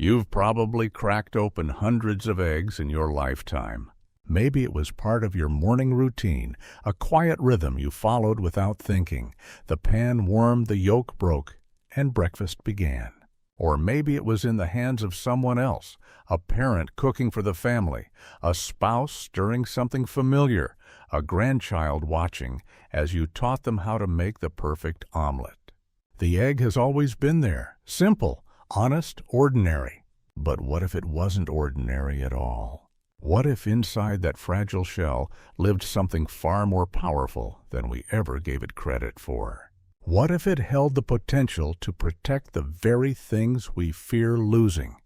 You've probably cracked open hundreds of eggs in your lifetime. Maybe it was part of your morning routine, a quiet rhythm you followed without thinking. The pan warmed, the yolk broke, and breakfast began. Or maybe it was in the hands of someone else, a parent cooking for the family, a spouse stirring something familiar, a grandchild watching as you taught them how to make the perfect omelet. The egg has always been there, simple, honest, ordinary. But what if it wasn't ordinary at all? What if inside that fragile shell lived something far more powerful than we ever gave it credit for? What if it held the potential to protect the very things we fear losing?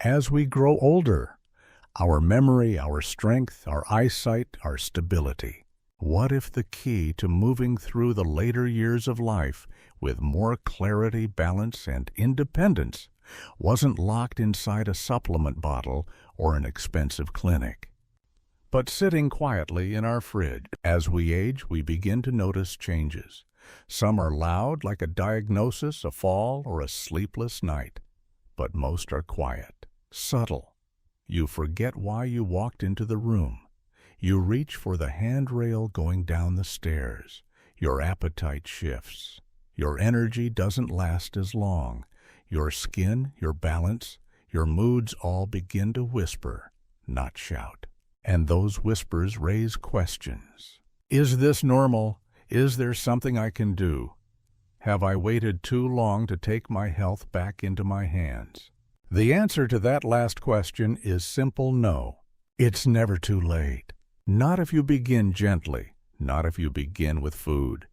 As we grow older, our memory, our strength, our eyesight, our stability. What if the key to moving through the later years of life with more clarity, balance, and independence wasn't locked inside a supplement bottle or an expensive clinic, but sitting quietly in our fridge? As we age, we begin to notice changes. Some are loud, like a diagnosis, a fall, or a sleepless night, but most are quiet, subtle. You forget why you walked into the room. You reach for the handrail going down the stairs. Your appetite shifts. Your energy doesn't last as long. Your skin, your balance, your moods all begin to whisper, not shout. And those whispers raise questions. Is this normal? Is there something I can do? Have I waited too long to take my health back into my hands? The answer to that last question is simple no. It's never too late. Not if you begin gently, not if you begin with food,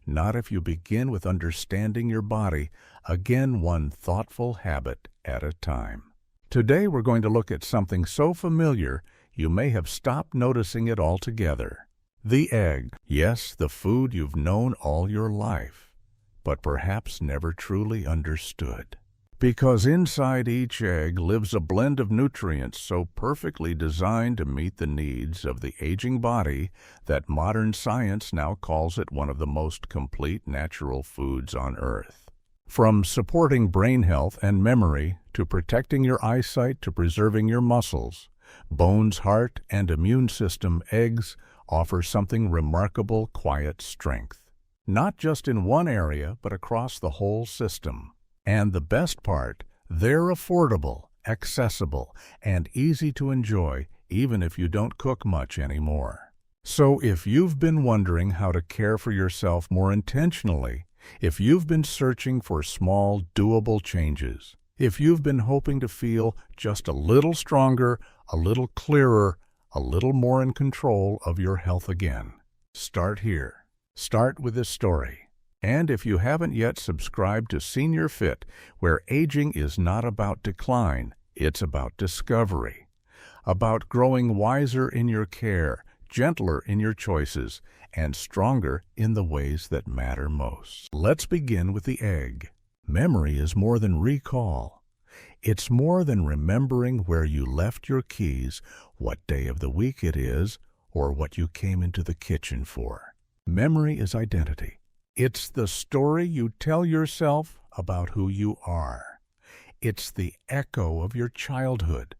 not if you begin with understanding your body, again one thoughtful habit at a time. Today we're going to look at something so familiar you may have stopped noticing it altogether. The egg. Yes, the food you've known all your life, but perhaps never truly understood. Because inside each egg lives a blend of nutrients so perfectly designed to meet the needs of the aging body that modern science now calls it one of the most complete natural foods on Earth. From supporting brain health and memory to protecting your eyesight to preserving your muscles, bones, heart, and immune system, eggs offer something remarkable: quiet strength. Not just in one area, but across the whole system. And the best part, they're affordable, accessible, and easy to enjoy even if you don't cook much anymore. So if you've been wondering how to care for yourself more intentionally, if you've been searching for small, doable changes, if you've been hoping to feel just a little stronger, a little clearer, a little more in control of your health again, start here. Start with this story. And if you haven't yet subscribed to Senior Fit, where aging is not about decline, it's about discovery, about growing wiser in your care, gentler in your choices, and stronger in the ways that matter most. Let's begin with the egg. Memory is more than recall. It's more than remembering where you left your keys, what day of the week it is, or what you came into the kitchen for. Memory is identity. It's the story you tell yourself about who you are. It's the echo of your childhood,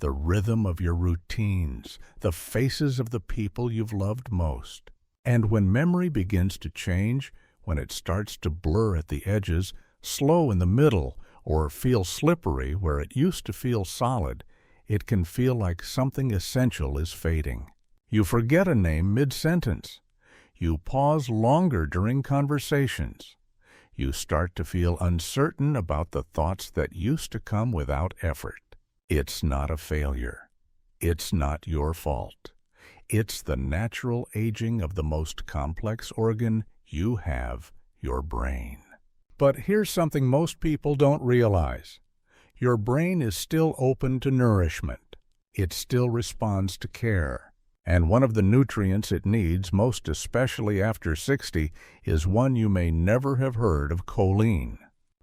the rhythm of your routines, the faces of the people you've loved most. And when memory begins to change, when it starts to blur at the edges, slow in the middle, or feel slippery where it used to feel solid, it can feel like something essential is fading. You forget a name mid-sentence. You pause longer during conversations. You start to feel uncertain about the thoughts that used to come without effort. It's not a failure. It's not your fault. It's the natural aging of the most complex organ you have, your brain. But here's something most people don't realize. Your brain is still open to nourishment. It still responds to care. And one of the nutrients it needs, most especially after 60, is one you may never have heard of: choline.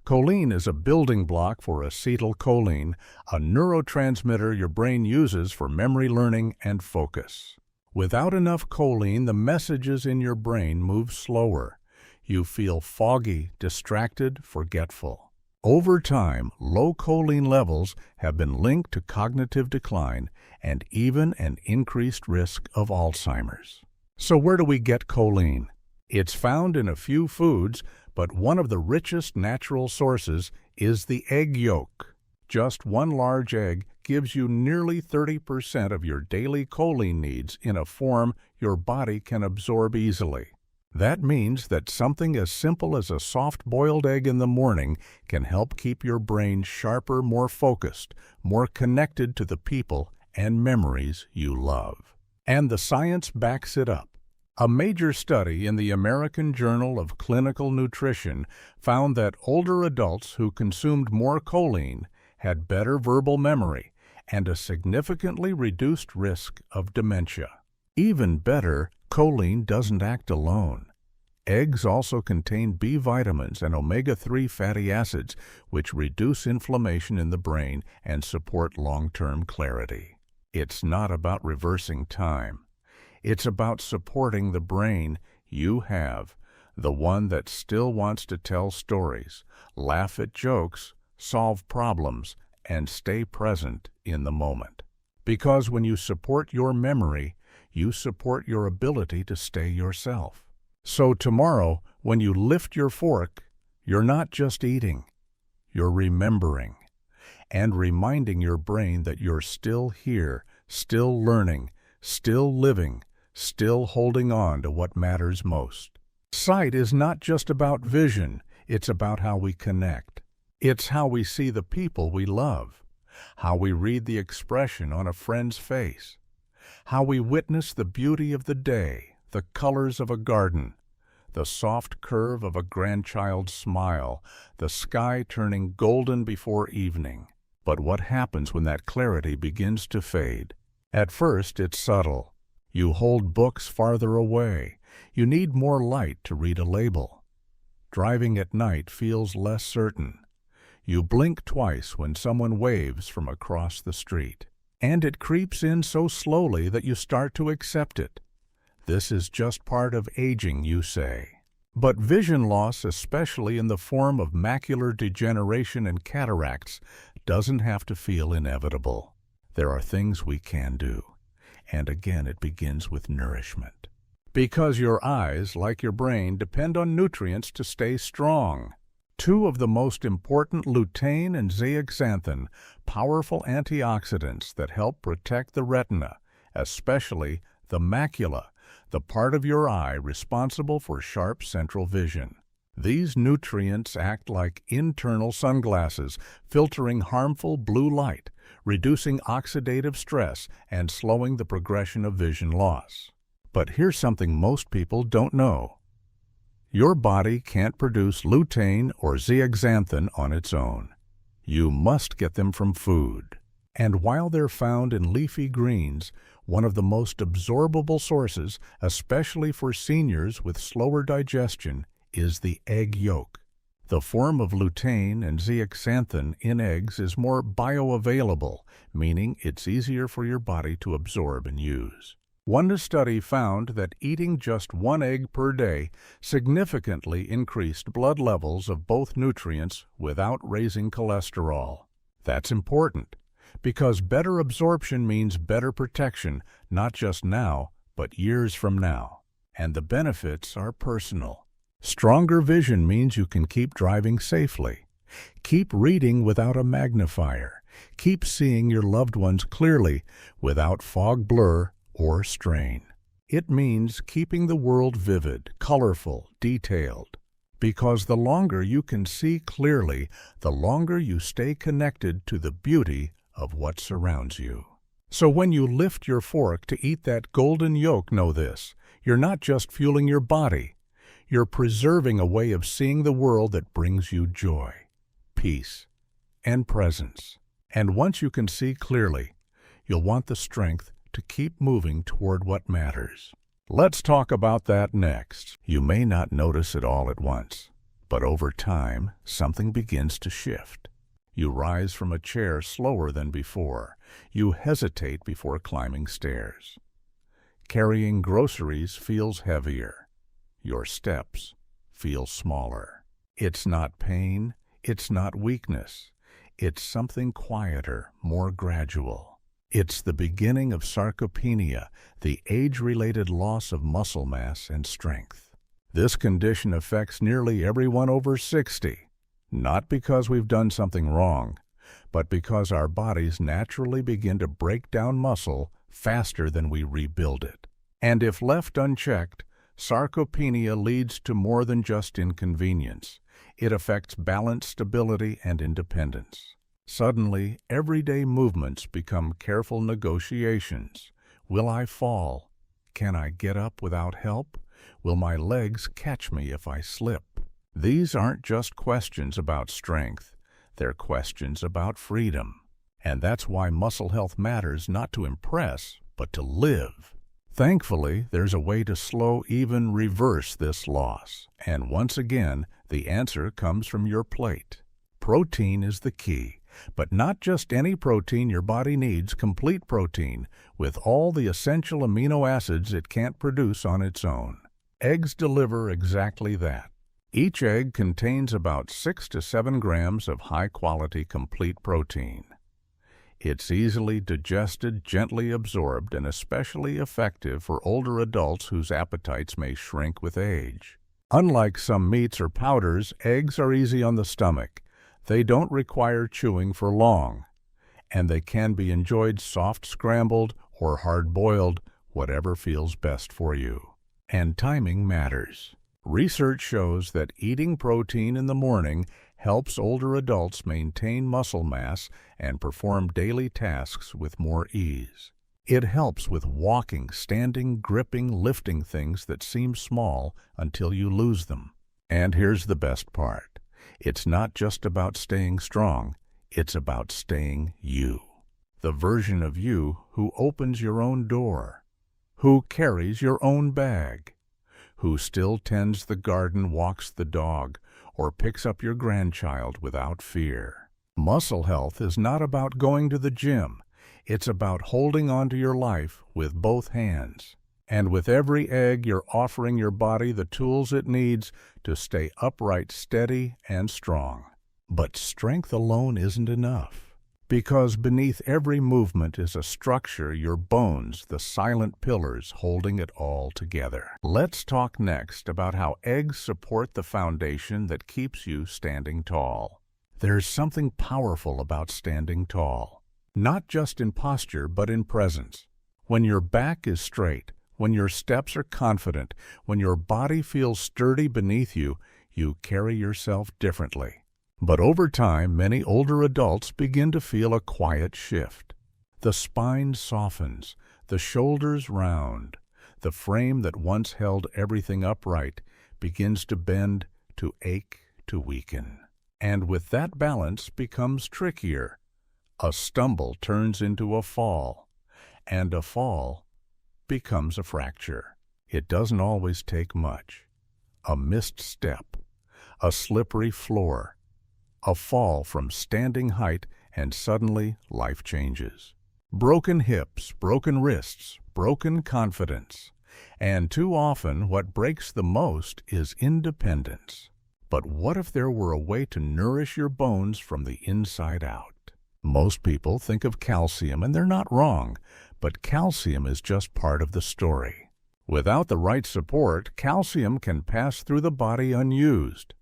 Choline is a building block for acetylcholine, a neurotransmitter your brain uses for memory, learning, and focus. Without enough choline, the messages in your brain move slower. You feel foggy, distracted, forgetful. Over time, low choline levels have been linked to cognitive decline and even an increased risk of Alzheimer's. So where do we get choline? It's found in a few foods, but one of the richest natural sources is the egg yolk. Just one large egg gives you nearly 30% of your daily choline needs in a form your body can absorb easily. That means that something as simple as a soft-boiled egg in the morning can help keep your brain sharper, more focused, more connected to the people and memories you love. And the science backs it up. A major study in the American Journal of Clinical Nutrition found that older adults who consumed more choline had better verbal memory and a significantly reduced risk of dementia. Even better, choline doesn't act alone. Eggs also contain B vitamins and omega-3 fatty acids, which reduce inflammation in the brain and support long-term clarity. It's not about reversing time. It's about supporting the brain you have, the one that still wants to tell stories, laugh at jokes, solve problems, and stay present in the moment. Because when you support your memory, you support your ability to stay yourself. So tomorrow, when you lift your fork, you're not just eating, you're remembering, and reminding your brain that you're still here, still learning, still living, still holding on to what matters most. Sight is not just about vision, it's about how we connect. It's how we see the people we love, how we read the expression on a friend's face, how we witness the beauty of the day, the colors of a garden, the soft curve of a grandchild's smile, the sky turning golden before evening. But what happens when that clarity begins to fade? At first, it's subtle. You hold books farther away. You need more light to read a label. Driving at night feels less certain. You blink twice when someone waves from across the street. And it creeps in so slowly that you start to accept it. This is just part of aging, you say. But vision loss, especially in the form of macular degeneration and cataracts, doesn't have to feel inevitable. There are things we can do. And again, it begins with nourishment. Because your eyes, like your brain, depend on nutrients to stay strong. Two of the most important, lutein and zeaxanthin, powerful antioxidants that help protect the retina, especially the macula, the part of your eye responsible for sharp central vision. These nutrients act like internal sunglasses, filtering harmful blue light, reducing oxidative stress, and slowing the progression of vision loss. But here's something most people don't know. Your body can't produce lutein or zeaxanthin on its own. You must get them from food. And while they're found in leafy greens, one of the most absorbable sources, especially for seniors with slower digestion, is the egg yolk. The form of lutein and zeaxanthin in eggs is more bioavailable, meaning it's easier for your body to absorb and use. One study found that eating just one egg per day significantly increased blood levels of both nutrients without raising cholesterol. That's important, because better absorption means better protection, not just now, but years from now. And the benefits are personal. Stronger vision means you can keep driving safely. Keep reading without a magnifier. Keep seeing your loved ones clearly without fog blur or strain. It means keeping the world vivid, colorful, detailed. Because the longer you can see clearly, the longer you stay connected to the beauty of what surrounds you. So when you lift your fork to eat that golden yolk, know this: you're not just fueling your body, you're preserving a way of seeing the world that brings you joy, peace, and presence. And once you can see clearly, you'll want the strength to keep moving toward what matters. Let's talk about that next. You may not notice it all at once, but over time, something begins to shift. You rise from a chair slower than before. You hesitate before climbing stairs. Carrying groceries feels heavier. Your steps feel smaller. It's not pain, It's not weakness. It's something quieter, more gradual. It's the beginning of sarcopenia, the age-related loss of muscle mass and strength. This condition affects nearly everyone over 60, not because we've done something wrong, but because our bodies naturally begin to break down muscle faster than we rebuild it. And if left unchecked, sarcopenia leads to more than just inconvenience. It affects balance, stability, and independence. Suddenly, everyday movements become careful negotiations. Will I fall? Can I get up without help? Will my legs catch me if I slip? These aren't just questions about strength. They're questions about freedom. And that's why muscle health matters not to impress, but to live. Thankfully, there's a way to slow, even reverse this loss. And once again, the answer comes from your plate. Protein is the key, but not just any protein your body needs, complete protein, with all the essential amino acids it can't produce on its own. Eggs deliver exactly that. Each egg contains about 6 to 7 grams of high-quality complete protein. It's easily digested, gently absorbed, and especially effective for older adults whose appetites may shrink with age. Unlike some meats or powders, eggs are easy on the stomach. They don't require chewing for long, and they can be enjoyed soft scrambled or hard-boiled, whatever feels best for you. And timing matters. Research shows that eating protein in the morning helps older adults maintain muscle mass and perform daily tasks with more ease. It helps with walking, standing, gripping, lifting things that seem small until you lose them. And here's the best part. It's not just about staying strong, it's about staying you. The version of you who opens your own door, who carries your own bag, who still tends the garden, walks the dog, or picks up your grandchild without fear. Muscle health is not about going to the gym. It's about holding on to your life with both hands. And with every egg, you're offering your body the tools it needs to stay upright, steady, and strong. But strength alone isn't enough. Because beneath every movement is a structure, your bones, the silent pillars holding it all together. Let's talk next about how eggs support the foundation that keeps you standing tall. There's something powerful about standing tall, not just in posture, but in presence. When your back is straight, when your steps are confident, when your body feels sturdy beneath you, you carry yourself differently. But over time, many older adults begin to feel a quiet shift. The spine softens, the shoulders round, the frame that once held everything upright begins to bend, to ache, to weaken. And with that, balance becomes trickier. A stumble turns into a fall, and a fall becomes a fracture. It doesn't always take much. A missed step, a slippery floor, a fall from standing height, and suddenly life changes. Broken hips, broken wrists, broken confidence. And too often, what breaks the most is independence. But what if there were a way to nourish your bones from the inside out? Most people think of calcium, and they're not wrong, but calcium is just part of the story. Without the right support, calcium can pass through the body unused.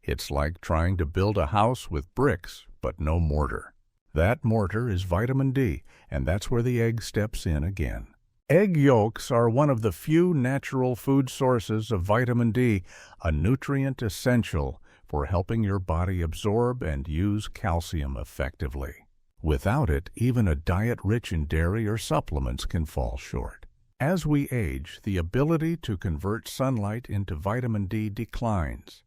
It's like trying to build a house with bricks, but no mortar. That mortar is vitamin D, and that's where the egg steps in again. Egg yolks are one of the few natural food sources of vitamin D, a nutrient essential for helping your body absorb and use calcium effectively. Without it, even a diet rich in dairy or supplements can fall short. As we age, the ability to convert sunlight into vitamin D declines.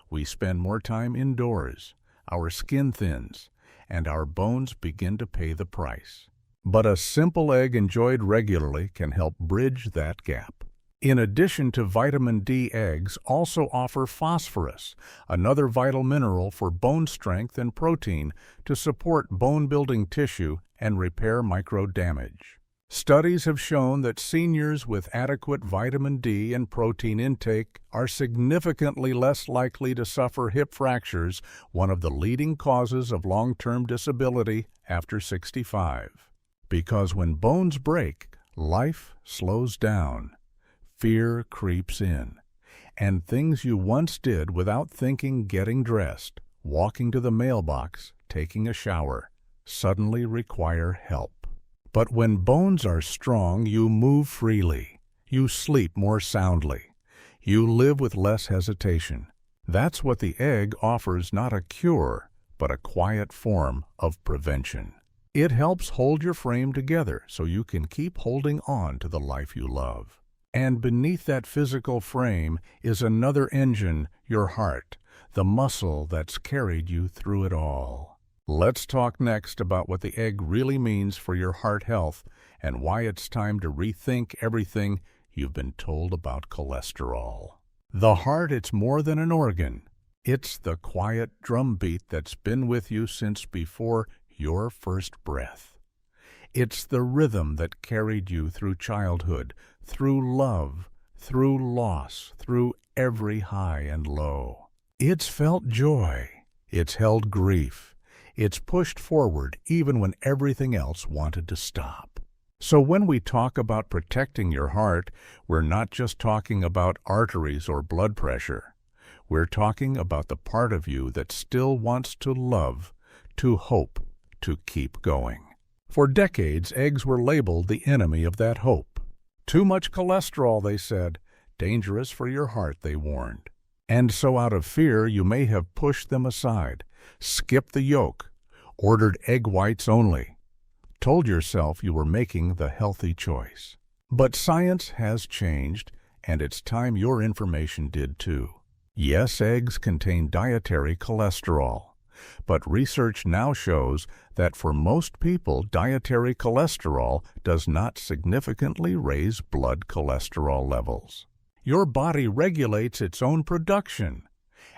We spend more time indoors, our skin thins, and our bones begin to pay the price. But a simple egg enjoyed regularly can help bridge that gap. In addition to vitamin D, eggs also offer phosphorus, another vital mineral for bone strength, and protein to support bone-building tissue and repair micro damage. Studies have shown that seniors with adequate vitamin D and protein intake are significantly less likely to suffer hip fractures, one of the leading causes of long-term disability after 65. Because when bones break, life slows down, fear creeps in, and things you once did without thinking, getting dressed, walking to the mailbox, taking a shower, suddenly require help. But when bones are strong, you move freely. You sleep more soundly. You live with less hesitation. That's what the egg offers, not a cure, but a quiet form of prevention. It helps hold your frame together so you can keep holding on to the life you love. And beneath that physical frame is another engine, your heart, the muscle that's carried you through it all. Let's talk next about what the egg really means for your heart health and why it's time to rethink everything you've been told about cholesterol. The heart, it's more than an organ. It's the quiet drumbeat that's been with you since before your first breath. It's the rhythm that carried you through childhood, through love, through loss, through every high and low. It's felt joy. It's held grief. It's pushed forward even when everything else wanted to stop. So when we talk about protecting your heart, we're not just talking about arteries or blood pressure. We're talking about the part of you that still wants to love, to hope, to keep going. For decades, eggs were labeled the enemy of that hope. Too much cholesterol, they said. Dangerous for your heart, they warned. And so out of fear, you may have pushed them aside, skipped the yolk, ordered egg whites only, told yourself you were making the healthy choice. But science has changed, and it's time your information did too. Yes, eggs contain dietary cholesterol, but research now shows that for most people, dietary cholesterol does not significantly raise blood cholesterol levels. Your body regulates its own production,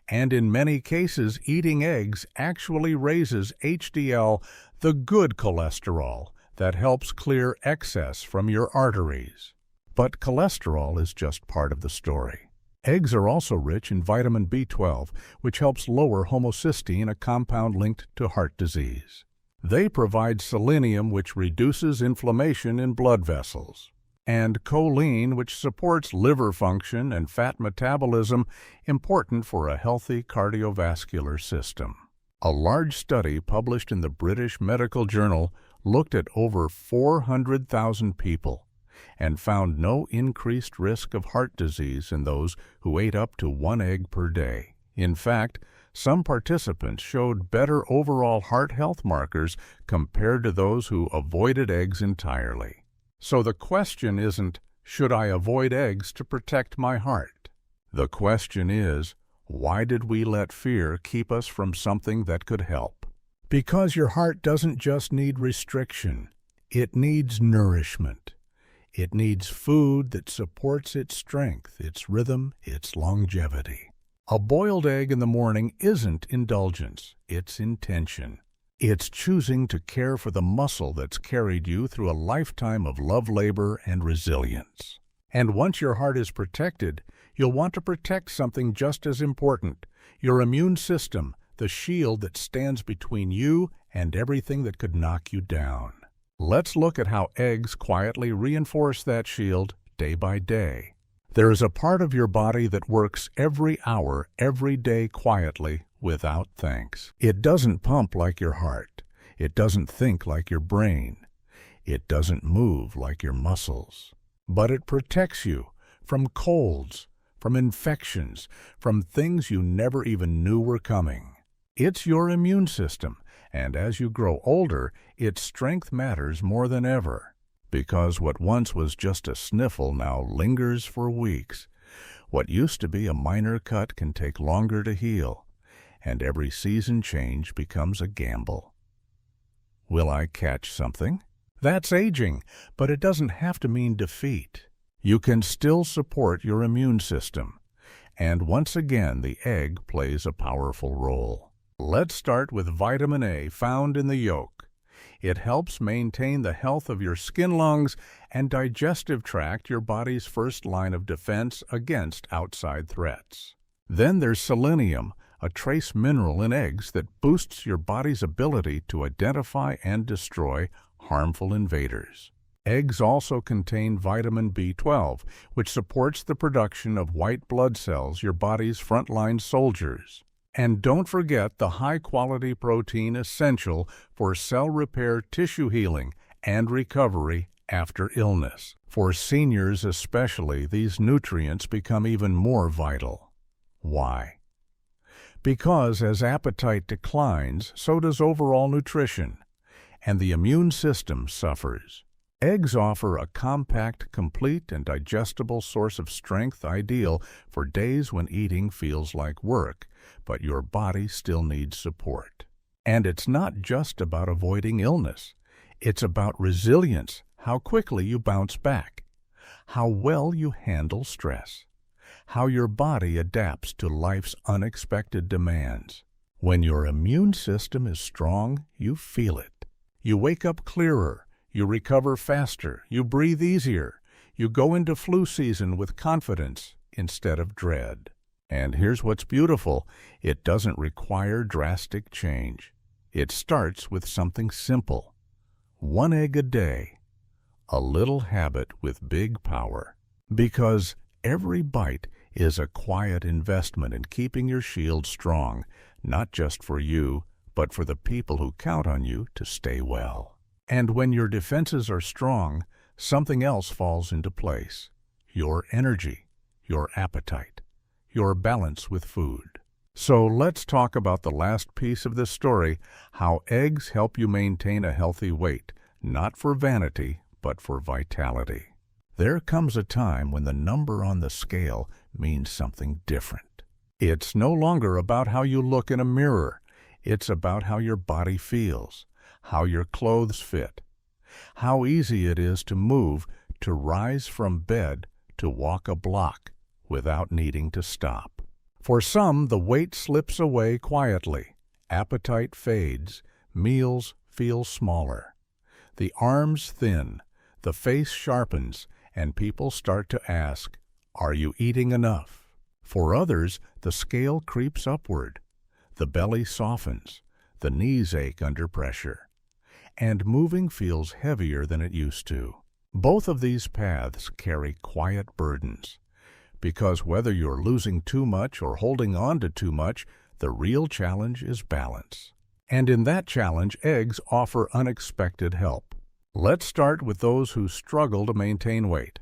and in many cases, eating eggs actually raises HDL, the good cholesterol that helps clear excess from your arteries. But cholesterol is just part of the story. Eggs are also rich in vitamin B12, which helps lower homocysteine, a compound linked to heart disease. They provide selenium, which reduces inflammation in blood vessels, and choline, which supports liver function and fat metabolism, important for a healthy cardiovascular system. A large study published in the British Medical Journal looked at over 400,000 people and found no increased risk of heart disease in those who ate up to 1 egg per day. In fact, some participants showed better overall heart health markers compared to those who avoided eggs entirely. So the question isn't, should I avoid eggs to protect my heart? The question is, why did we let fear keep us from something that could help? Because your heart doesn't just need restriction, it needs nourishment. It needs food that supports its strength, its rhythm, its longevity. A boiled egg in the morning isn't indulgence, it's intention. It's choosing to care for the muscle that's carried you through a lifetime of love, labor, and resilience. And once your heart is protected, you'll want to protect something just as important, your immune system, the shield that stands between you and everything that could knock you down. Let's look at how eggs quietly reinforce that shield day by day. There is a part of your body that works every hour, every day quietly, without thanks. It doesn't pump like your heart. It doesn't think like your brain. It doesn't move like your muscles. But it protects you from colds, from infections, from things you never even knew were coming. It's your immune system, and as you grow older, its strength matters more than ever. Because what once was just a sniffle now lingers for weeks. What used to be a minor cut can take longer to heal, and every season change becomes a gamble. Will I catch something? That's aging, but it doesn't have to mean defeat. You can still support your immune system, and once again the egg plays a powerful role. Let's start with vitamin A found in the yolk. It helps maintain the health of your skin, lungs, and digestive tract, your body's first line of defense against outside threats. Then there's selenium, a trace mineral in eggs that boosts your body's ability to identify and destroy harmful invaders. Eggs also contain vitamin B12, which supports the production of white blood cells, your body's frontline soldiers. And don't forget the high-quality protein essential for cell repair, tissue healing, and recovery after illness. For seniors especially, these nutrients become even more vital. Why? Because as appetite declines, so does overall nutrition, and the immune system suffers. Eggs offer a compact, complete, and digestible source of strength ideal for days when eating feels like work, but your body still needs support. And it's not just about avoiding illness. It's about resilience, how quickly you bounce back, how well you handle stress, how your body adapts to life's unexpected demands. When your immune system is strong, you feel it. You wake up clearer. You recover faster, you breathe easier, you go into flu season with confidence instead of dread. And here's what's beautiful, it doesn't require drastic change. It starts with something simple. 1 egg a day, a little habit with big power. Because every bite is a quiet investment in keeping your shield strong, not just for you, but for the people who count on you to stay well. And when your defenses are strong, something else falls into place. Your energy, your appetite, your balance with food. So let's talk about the last piece of this story, how eggs help you maintain a healthy weight, not for vanity, but for vitality. There comes a time when the number on the scale means something different. It's no longer about how you look in a mirror. It's about how your body feels, how your clothes fit, how easy it is to move, to rise from bed, to walk a block without needing to stop. For some, the weight slips away quietly. Appetite fades, meals feel smaller. The arms thin, the face sharpens, and people start to ask, "Are you eating enough?" For others, the scale creeps upward. The belly softens, the knees ache under pressure, and moving feels heavier than it used to. Both of these paths carry quiet burdens, because whether you're losing too much or holding on to too much, the real challenge is balance. And in that challenge, eggs offer unexpected help. Let's start with those who struggle to maintain weight.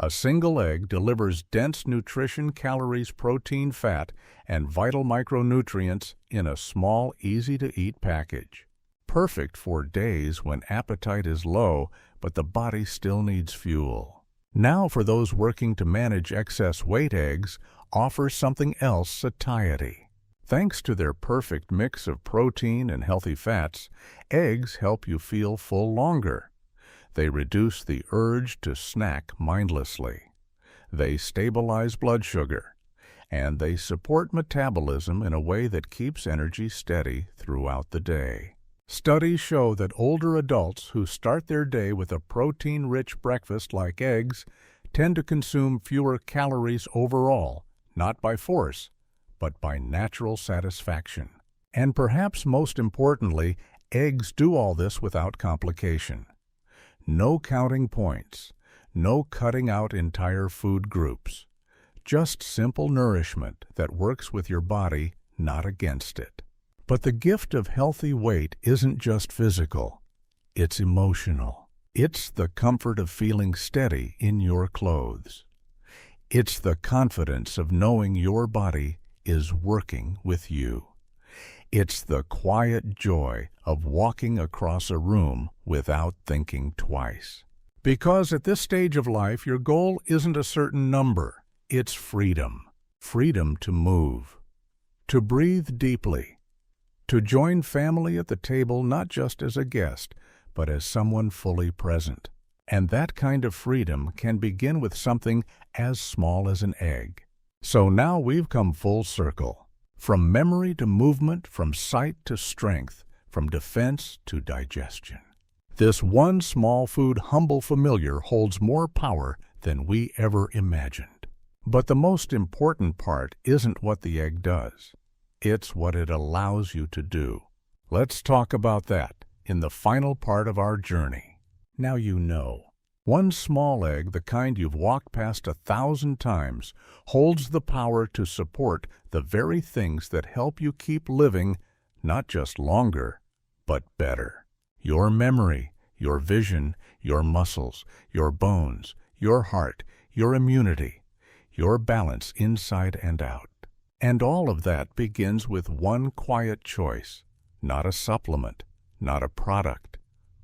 A single egg delivers dense nutrition, calories, protein, fat, and vital micronutrients in a small, easy-to-eat package. Perfect for days when appetite is low, but the body still needs fuel. Now for those working to manage excess weight, eggs offer something else: satiety. Thanks to their perfect mix of protein and healthy fats, eggs help you feel full longer. They reduce the urge to snack mindlessly. They stabilize blood sugar, and they support metabolism in a way that keeps energy steady throughout the day. Studies show that older adults who start their day with a protein-rich breakfast like eggs tend to consume fewer calories overall, not by force, but by natural satisfaction. And perhaps most importantly, eggs do all this without complication. No counting points, no cutting out entire food groups. Just simple nourishment that works with your body, not against it. But the gift of healthy weight isn't just physical, it's emotional. It's the comfort of feeling steady in your clothes. It's the confidence of knowing your body is working with you. It's the quiet joy of walking across a room without thinking twice. Because at this stage of life, your goal isn't a certain number, it's freedom. Freedom to move, to breathe deeply, to join family at the table not just as a guest, but as someone fully present. And that kind of freedom can begin with something as small as an egg. So now we've come full circle. From memory to movement, from sight to strength, from defense to digestion. This one small food humble familiar holds more power than we ever imagined. But the most important part isn't what the egg does. It's what it allows you to do. Let's talk about that in the final part of our journey. Now you know. One small egg, the kind you've walked past 1,000 times, holds the power to support the very things that help you keep living, not just longer, but better. Your memory, your vision, your muscles, your bones, your heart, your immunity, your balance inside and out. And all of that begins with one quiet choice, not a supplement, not a product,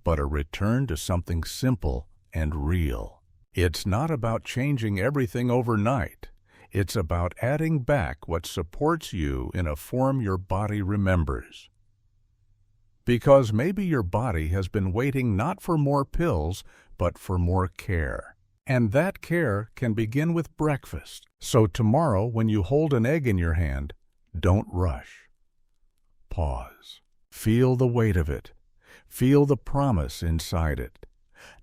but a return to something simple and real. It's not about changing everything overnight. It's about adding back what supports you in a form your body remembers. Because maybe your body has been waiting not for more pills, but for more care. And that care can begin with breakfast. So tomorrow, when you hold an egg in your hand, don't rush. Pause. Feel the weight of it. Feel the promise inside it.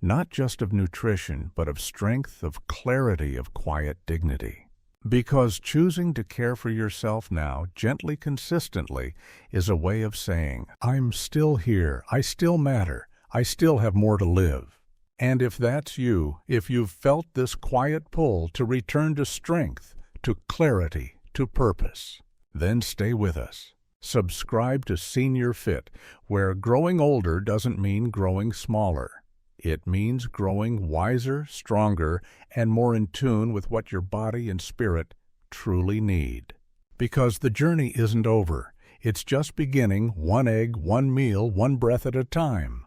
Not just of nutrition, but of strength, of clarity, of quiet dignity. Because choosing to care for yourself now, gently, consistently, is a way of saying, I'm still here, I still matter, I still have more to live. And if that's you, if you've felt this quiet pull to return to strength, to clarity, to purpose, then stay with us. Subscribe to Senior Fit, where growing older doesn't mean growing smaller. It means growing wiser, stronger, and more in tune with what your body and spirit truly need. Because the journey isn't over. It's just beginning, one egg, one meal, one breath at a time.